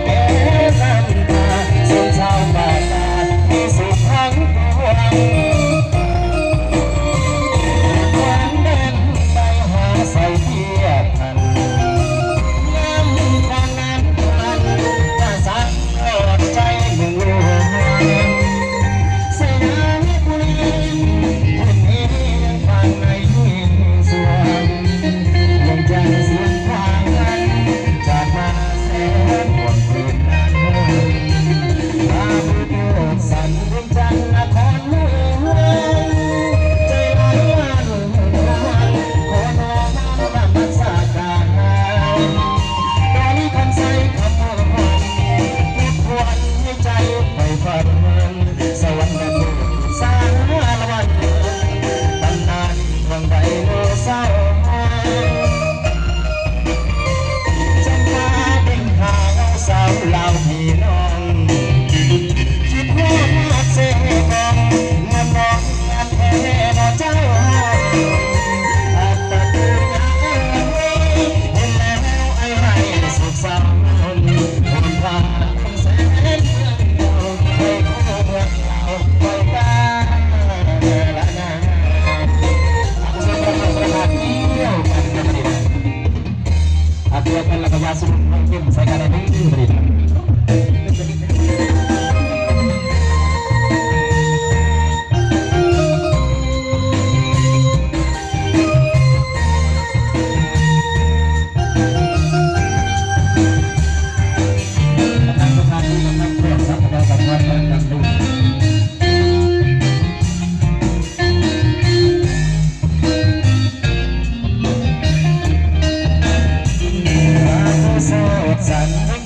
แก่น้ำตาส่วนชาวบ้านตามีสุขทั้งปวงวันเดินไปหาใส่เทียบพันน้ำทางนั้นพันถ้าสักกอดใจหนึ่งรวมสยามบุรีคนนี้ยังฟังในยิ่งสวงยังใจเสียงฟังนั้นจากมาแสนหมดคืนนั้นมาบุญโยกสันดวงจันทร์นครเมืองใจลอยวันวันขอน้อมนำมาสักการตอนนี้คำใส่คำวันทุกวันให้ใจไปฝันสวรรค์นั้นสารวันตำนานเมืองใดโลเศร้าจะมาเป็นข่าวสาวเหล่าพี่น้องคิดว่ามาเสกองงานน้องงานแท้นอเจ้าอาตตะดูงานเห็นแล้วไอ้ให้สุขสันต์คนพาคนแสนเคยคู่เมืองเราคอยตาละนาประกาศเที่ยวกันนะประเดี๋ยวเที่ยวกันแล้วก็ยาสูบไม่เข้มใส่กันในนี้ประเดี๋ยวสัน